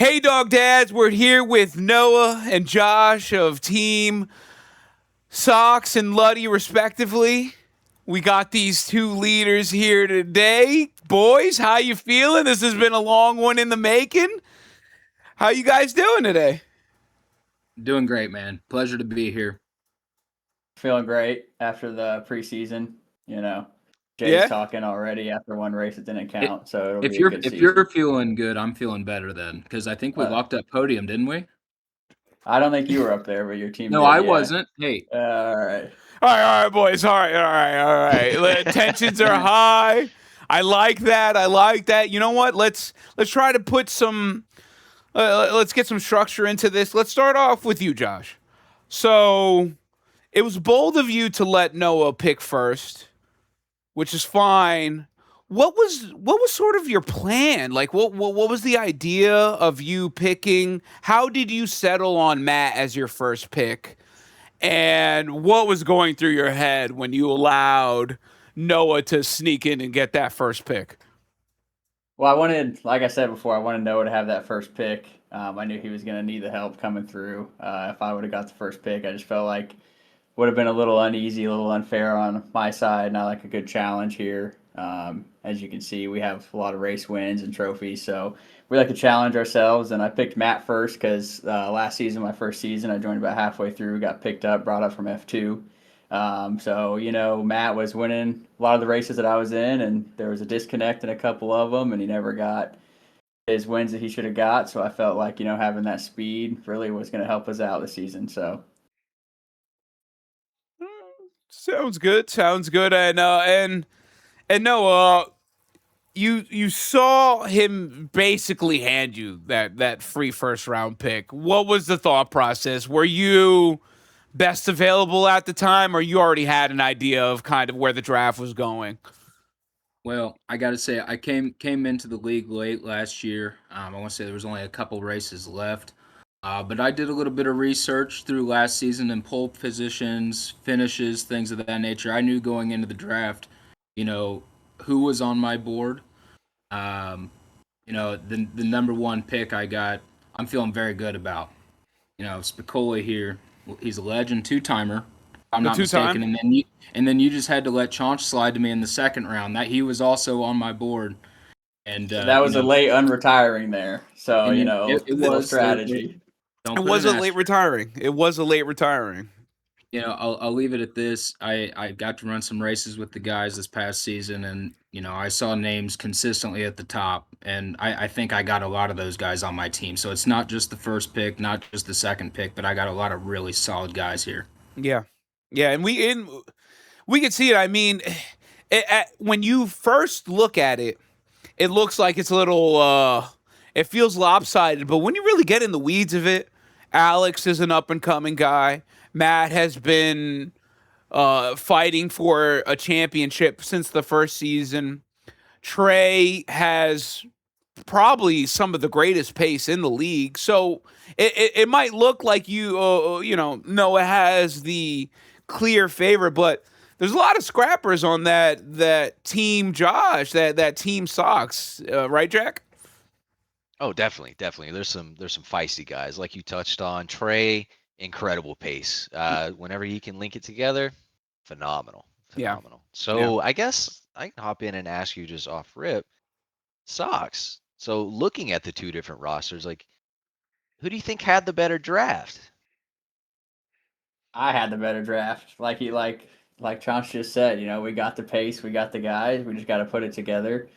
Hey, Dog Dads, we're here with Noah and Josh of Team Socks and Luddy, respectively. We got these two leaders here today. Boys, how you feeling? This has been a long one in the making. How you guys doing today? Doing great, man. Pleasure to be here. Feeling great after the preseason. You know, Jay's Yeah? talking already after one race that didn't It, count, so it'll if be a you're good if you're season. feeling good, I'm feeling better then because I think we Uh, locked up podium, didn't we? I don't think you were up there, but your team No, did. I Yeah. wasn't. Hey, All right. All right, boys. All right. Tensions are high. I like that. I like that. You know what? Let's try to put some. Let's get some structure into this. Let's start off with you, Josh. So it was bold of you to let Noah pick first, which is fine. What was sort of your plan? Like what was the idea of you picking? How did you settle on Matt as your first pick? And what was going through your head when you allowed Noah to sneak in and get that first pick? Well, like I said before, I wanted Noah to have that first pick. I knew he was going to need the help coming through. If I would have got the first pick, I just felt like would have been a little uneasy, a little unfair on my side. And I like a good challenge here. As you can see, we have a lot of race wins and trophies, so we like to challenge ourselves. And I picked Matt first because last season, my first season, I joined about halfway through, got picked up, brought up from F2. Matt was winning a lot of the races that I was in, and there was a disconnect in a couple of them, and he never got his wins that he should have got. So I felt like having that speed really was going to help us out this season. So Sounds good. Sounds good. And Noah, you saw him basically hand you that free first round pick. What was the thought process? Were you best available at the time, or you already had an idea of kind of where the draft was going? well, I got to say I came into the league late last year. I want to say there was only a couple races left. But I did a little bit of research through last season in pole positions, finishes, things of that nature. I knew going into the draft, you know, who was on my board. Um, the number one pick I got, I'm feeling very good about. Spicoli here, he's a legend, two timer, if I'm The not two time. mistaken. And then you just had to let Chaunch slide to me in the second round. That he was also on my board, and that was a late unretiring there. So and it little was strategy. don't It put was an a late asterisk. retiring. It was a late retiring. I'll leave it at this. I got to run some races with the guys this past season, and I saw names consistently at the top, and I think I got a lot of those guys on my team. So it's not just the first pick, not just the second pick, but I got a lot of really solid guys here. Yeah, yeah, and we can see it. I mean, when you first look at it, it looks like it's a little. It feels lopsided, but when you really get in the weeds of it, Alex is an up and coming guy. Matt has been fighting for a championship since the first season. Trey has probably some of the greatest pace in the league. So it might look like Noah has the clear favorite, but there's a lot of scrappers on that team Josh, that team Sox, right, Jack? Oh, definitely, definitely. There's some feisty guys like you touched on. Trey, incredible pace. Whenever he can link it together, phenomenal, Yeah, phenomenal. yeah. So I guess I can hop in and ask you just off rip, Sox. So looking at the two different rosters, like who do you think had the better draft? I had the better draft. Like Chance just said, we got the pace, we got the guys, we just got to put it together.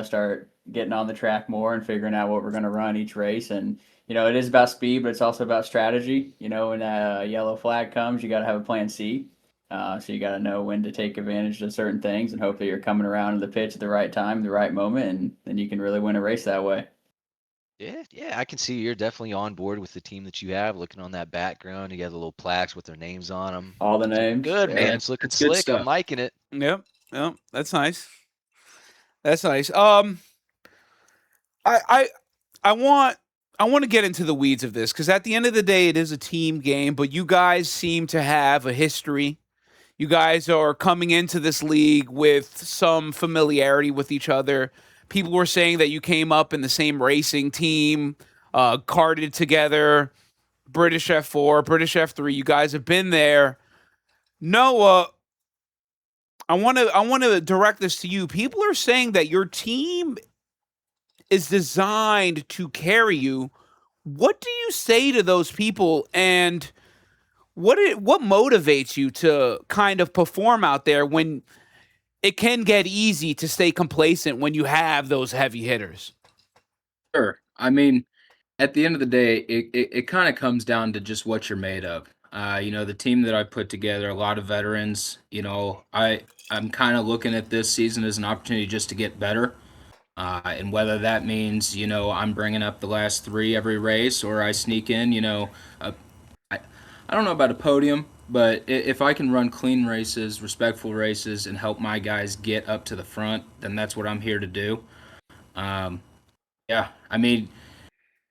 Start getting on the track more and figuring out what we're going to run each race. And it is about speed, but it's also about strategy. When a yellow flag comes, you got to have a plan C. So you got to know when to take advantage of certain things and hope that you're coming around to the pitch at the right time, the right moment, and then you can really win a race that way. Yeah, yeah, I can see you're definitely on board with the team that you have. Looking on that background, you got the little plaques with their names on them. All the It's looking names, good, man. yeah. It's looking It's good slick. I'm stuff. liking it. Yep, yep. That's nice. That's nice. I I I want I want to get into the weeds of this because at the end of the day, it is a team game. But you guys seem to have a history. You guys are coming into this league with some familiarity with each other. People were saying that you came up in the same racing team. carted together. British F4, British F3. You guys have been there. Noah, I want to direct this to you. People are saying that your team is designed to carry you. What do you say to those people, and what motivates you to kind of perform out there when it can get easy to stay complacent when you have those heavy hitters? Sure. I mean, at the end of the day, it kind of comes down to just what you're made of. The team that I put together, a lot of veterans. I'm kind of looking at this season as an opportunity just to get better. And whether that means, I'm bringing up the last three every race, or I sneak in, uh, I, I don't know about a podium, but if I can run clean races, respectful races, and help my guys get up to the front, then that's what I'm here to do. Um, yeah, I mean,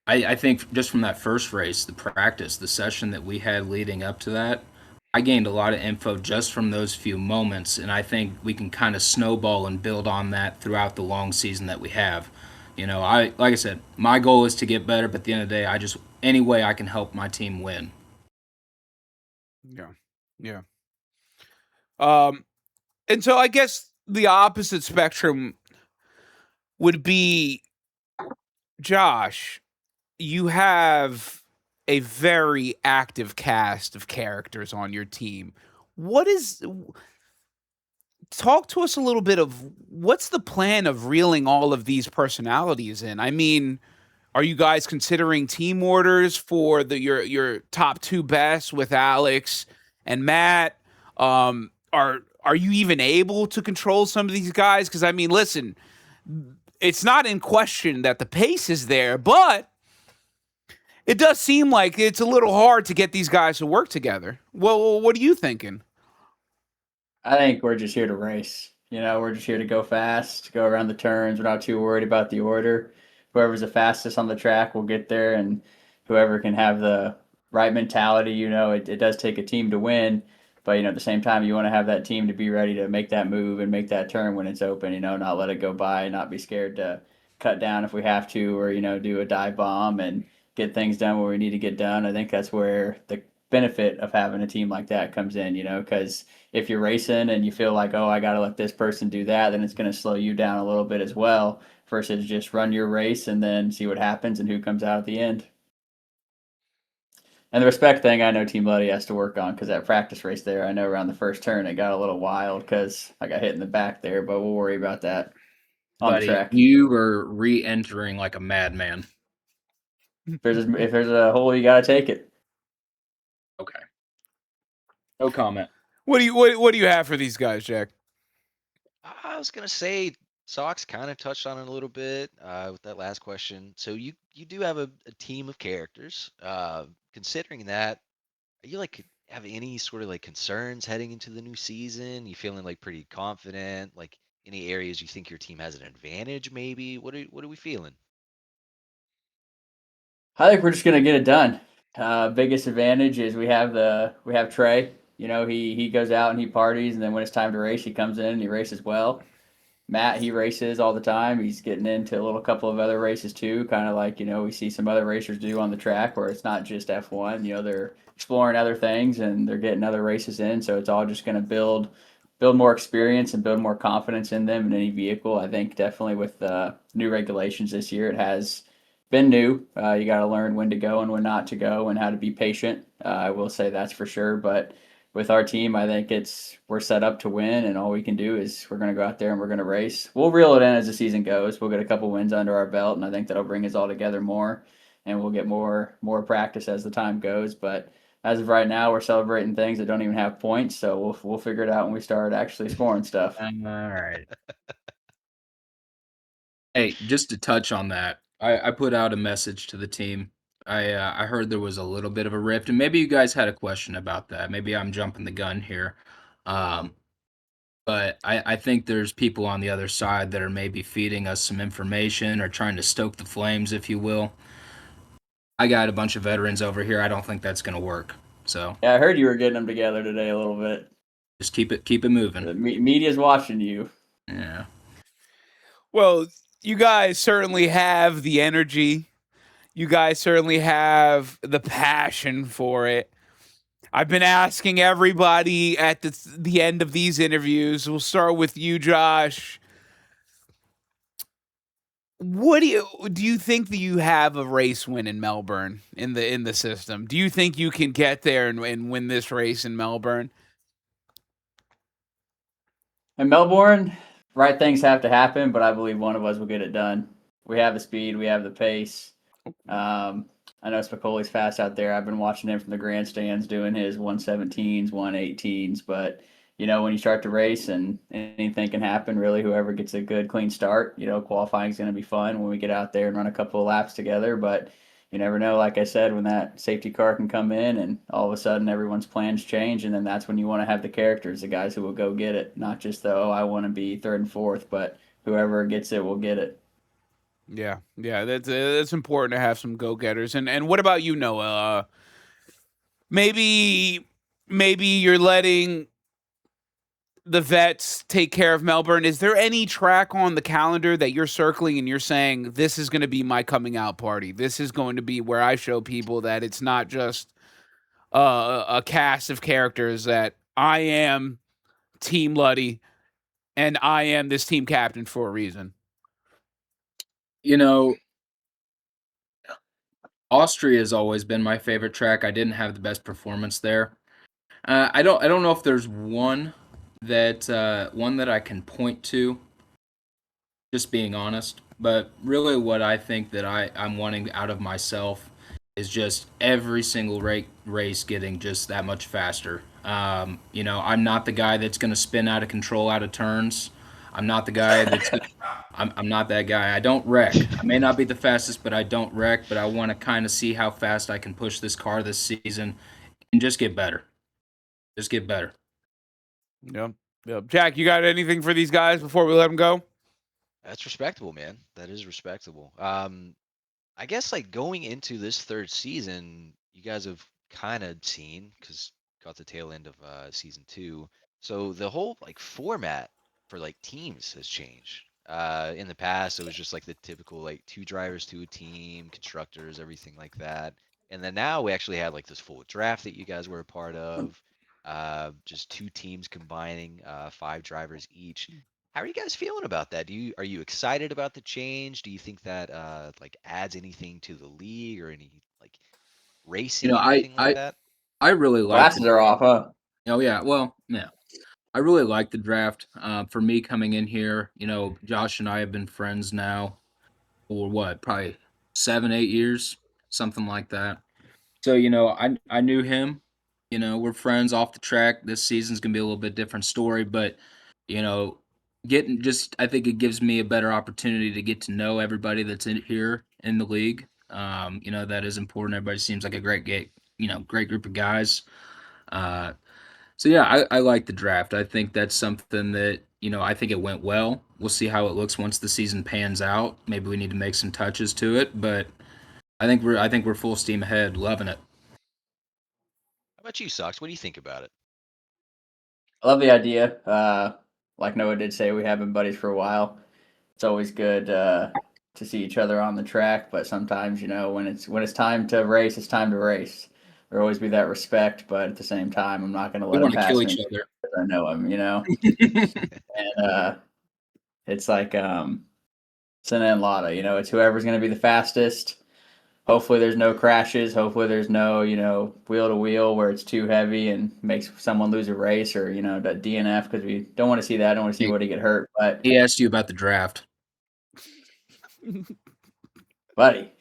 I think just from that first race, the practice, the session that we had leading up to that, I gained a lot of info just from those few moments, and I think we can kind of snowball and build on that throughout the long season that we have. Like I said, my goal is to get better, but at the end of the day, I just any way I can help my team win. Yeah. Yeah. Um, and so I guess the opposite spectrum would be Josh. You have a very active cast of characters on your team. What is talk to us a little bit of what's the plan of reeling all of these personalities in? I mean, are you guys considering team orders for your top two best with Alex and Matt? Are you even able to control some of these guys? Because I mean, listen, it's not in question that the pace is there, but it does seem like it's a little hard to get these guys to work together. Well, what are you thinking? I think we're just here to race. We're just here to go fast, go around the turns. We're not too worried about the order. Whoever's the fastest on the track will get there, and whoever can have the right mentality. It does take a team to win, but at the same time, you want to have that team to be ready to make that move and make that turn when it's open. Not let it go by, not be scared to cut down if we have to, or do a dive bomb and get things done where we need to get done. I think that's where the benefit of having a team like that comes in. Because if you're racing and you feel like, oh, I got to let this person do that, then it's going to slow you down a little bit as well, versus just run your race and then see what happens and who comes out at the end. And the respect thing, I know Team Luddy has to work on, because that practice race there, I know around the first turn it got a little wild because I got hit in the back there, but we'll worry about that on the Buddy, track. you were re-entering like a madman. If there's a hole, you got to take it. Okay. No comment. What do you have for these guys, Jack? I was gonna say Sox kind of touched on it a little bit with that last question. So you do have a team of characters. Considering that, are you like have any sort of like concerns heading into the new season? You feeling like pretty confident? Like any areas you think your team has an advantage? Maybe what are we feeling? I think we're just gonna get it done. Biggest advantage is we have Trey. He goes out and he parties, and then when it's time to race, he comes in and he races well. Matt, he races all the time. He's getting into a little couple of other races too, kind of like we see some other racers do on the track, where it's not just F1. They're exploring other things and they're getting other races in. So it's all just going to build more experience and build more confidence in them in any vehicle. I think definitely with new regulations this year, it has been new. You got to learn when to go and when not to go, and how to be patient. I will say that's for sure, but with our team, I think we're set up to win, and all we can do is we're going to go out there and we're going to race. We'll reel it in as the season goes. We'll get a couple wins under our belt, and I think that'll bring us all together more, and we'll get more practice as the time goes. But as of right now, we're celebrating things that don't even have points, so we'll figure it out when we start actually scoring stuff. All right. Hey, just to touch on that, I put out a message to the team. I heard there was a little bit of a rift, and maybe you guys had a question about that. Maybe I'm jumping the gun here. Um, but I think there's people on the other side that are maybe feeding us some information or trying to stoke the flames, if you will. I got a bunch of veterans over here. I don't think that's going to work. So Yeah, I heard you were getting them together today a little bit. just keep it moving. The media's watching you. Yeah. Well, you guys certainly have the energy. You guys certainly have the passion for it. I've been asking everybody at the end of these interviews. We'll start with you, Josh. What do you think that you have a race win in Melbourne in the system? Do you think you can get there and win this race in Melbourne? In Melbourne, right things have to happen, but I believe one of us will get it done. We have the speed, we have the pace. I know Spicoli's fast out there. I've been watching him from the grandstands doing his 117s, 118s, but when you start to race and anything can happen, really, whoever gets a good, clean start, qualifying is going to be fun when we get out there and run a couple of laps together. But you never know, like I said, when that safety car can come in and all of a sudden everyone's plans change. And then that's when you want to have the characters, the guys who will go get it, not just the, I want to be third and fourth, but whoever gets it will get it. Yeah, that's important to have some go getters. And what about you, Noah? Maybe you're letting the vets take care of Melbourne. Is there any track on the calendar that you're circling and you're saying this is going to be my coming out party? This is going to be where I show people that it's not just a cast of characters, that I am Team Luddy and I am this team captain for a reason. Austria has always been my favorite track. I didn't have the best performance there. I don't know if there's one that I can point to, just being honest. But really, what I think that I'm wanting out of myself is just every single race getting just that much faster. I'm not the guy that's going to spin out of control out of turns. I'm not the guy that's. I'm not that guy. I don't wreck. I may not be the fastest, but I don't wreck. But I want to kind of see how fast I can push this car this season and just get better. Just get better. Yep. Jack, you got anything for these guys before we let them go? That's respectable, man. That is respectable. I guess like going into this third season, you guys have kind of seen, because got the tail end of season 2. So the whole like format for like teams has changed. In the past, it was just like the typical like 2 drivers to a team, constructors, everything like that. And then now we actually had like this full draft that you guys were a part of. Just 2 teams combining 5 drivers each. How are you guys feeling about that? Are you excited about the change? Do you think that like adds anything to the league or any like You racing, know, I anything like I that? I really like Glasses are off, huh? Oh yeah, well, yeah. I really like the draft. For me coming in here, Josh and I have been friends now for what, probably 7, 8 years, something like that. So, I knew him. We're friends off the track. This season's gonna be a little bit different story, but you know, I think it gives me a better opportunity to get to know everybody that's in here in the league. That is important. Everybody seems like a great group of guys. Uh, so yeah, I like the draft. I think that's something that, I think it went well. We'll see how it looks once the season pans out. Maybe we need to make some touches to it, but I think we're full steam ahead, loving it. How about you, Sox? What do you think about it? I love the idea. Like Noah did say, we have been buddies for a while. It's always good to see each other on the track, but sometimes when it's time to race, it's time to race. There'll always be that respect, but at the same time, I'm not going to We let him want to pass kill me each other. because I know him. And it's like it's an enlata. It's whoever's going to be the fastest. Hopefully, there's no crashes. Hopefully, there's no wheel to wheel where it's too heavy and makes someone lose a race, or the DNF, because we don't want to see that. I don't want to see anybody get hurt. But He asked you about the draft. buddy,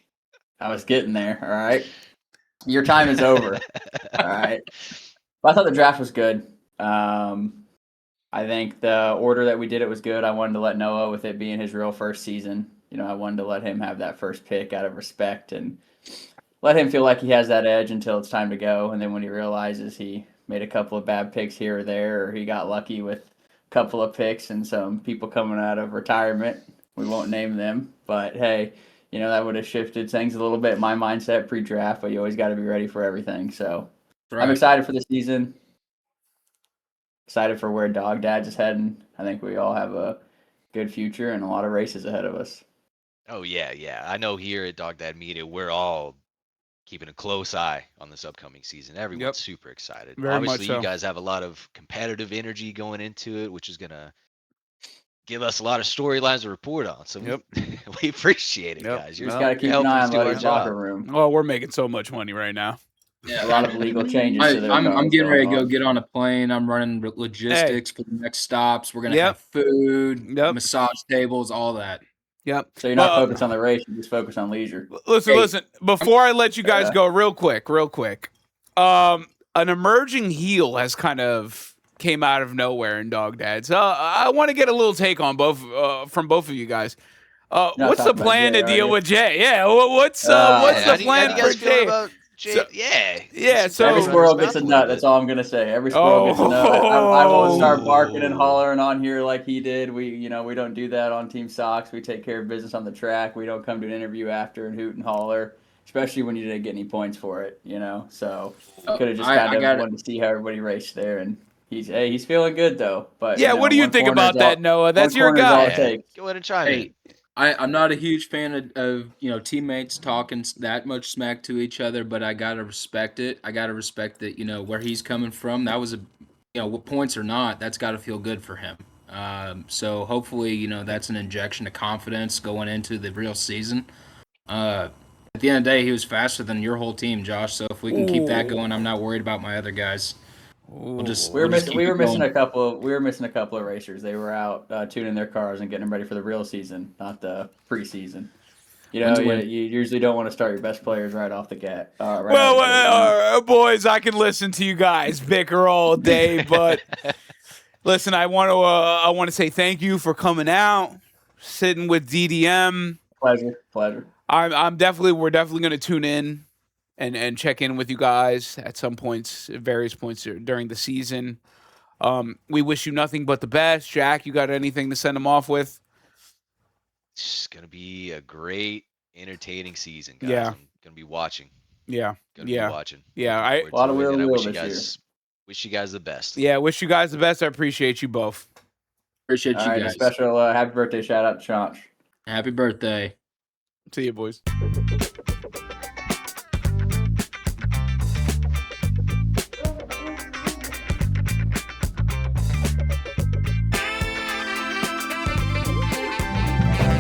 I was getting there. All right, your time is over. All right. But I thought the draft was good. I think the order that we did it was good. I wanted to let Noah, with it being his real first season, I wanted to let him have that first pick out of respect and let him feel like he has that edge until it's time to go. And then when he realizes he made a couple of bad picks here or there, or he got lucky with a couple of picks and some people coming out of retirement, we won't name them. But hey, that would have shifted things a little bit. My mindset pre-draft, but you always got to be ready for everything. So I'm Right. excited for the season. Excited for where Dog Dad's is heading. I think we all have a good future and a lot of races ahead of us. Oh yeah. I know here at Dog Dad Media, we're all keeping a close eye on this upcoming season. Everyone's Yep, super excited. very much Obviously, you so. guys have a lot of competitive energy going into it, which is gonna give us a lot of storylines to report on. So Yep, we appreciate it, yep. guys. We just Well, got to You're keep an helping eye us on do our Luddy's locker job. room. well, we're making so much money right now. A lot of legal changes to their I'm cars getting ready to going go on. get on a plane. I'm running Hey, logistics for the next stops. We're gonna yep, have food, yep, massage tables, all that. yep. So you're not Well, focused on the race; you just focus on leisure. listen, Hey, listen. Before I let you guys Uh, go, real quick, an emerging heel has kind of came out of nowhere in Dog Dads. I want to get a little take on both from both of you guys. you're not What's the talking about plan Jay, to are deal you? with Jay? Yeah, what's Yeah, the how do plan you for guys feeling Jay? about So Jay? Yeah, he yeah, seems to Every be so running his squirrel gets mouth a a little nut. That's bit. all I'm gonna say. Every squirrel gets a nut. I won't start barking and oh, hollering on here like he did. We don't do that on Team Sox. We take care of business on the track. We don't come to an interview after and hoot and holler, especially when you didn't get any points for it. So could have just kind I of got it. wanted to see how everybody raced there, and he's feeling good though. But yeah. What do you one think corner is about that, all Noah? one That's your corner is all it guy. Yeah, takes. go ahead and chime in. Hey, I'm not a huge fan of teammates talking that much smack to each other, but I gotta respect it. I gotta respect that where he's coming from. That was what points or not, that's got to feel good for him. So hopefully that's an injection of confidence going into the real season. At the end of the day, he was faster than your whole team, Josh. So if we can keep that Ooh, going, I'm not worried about my other guys. We'll just We were we'll just ooh. missing. keep We were it missing going. a couple. We were missing a couple of racers. They were out tuning their cars and getting them ready for the real season, not the preseason. When's a You win. usually don't want to start your best players right off the gate. Right out Well, of the gate. You know. boys, I can listen to you guys bicker all day, but listen, I want to say thank you for coming out, sitting with DDM. Pleasure. We're definitely going to tune in and check in with you guys at some points, at various points during the season. We wish you nothing but the best. Jack, you got anything to send them off with? It's gonna be a great, entertaining season, guys. Yeah, I'm gonna be watching. yeah, Gonna be yeah, watching. yeah. Looking I forward A lot of to it, wheel to and I wheel this year. wish you guys the best. yeah, wish you guys the best. I appreciate you both. Appreciate All you right, a guys. special happy birthday shout out to Chonch. Happy birthday. See you, boys.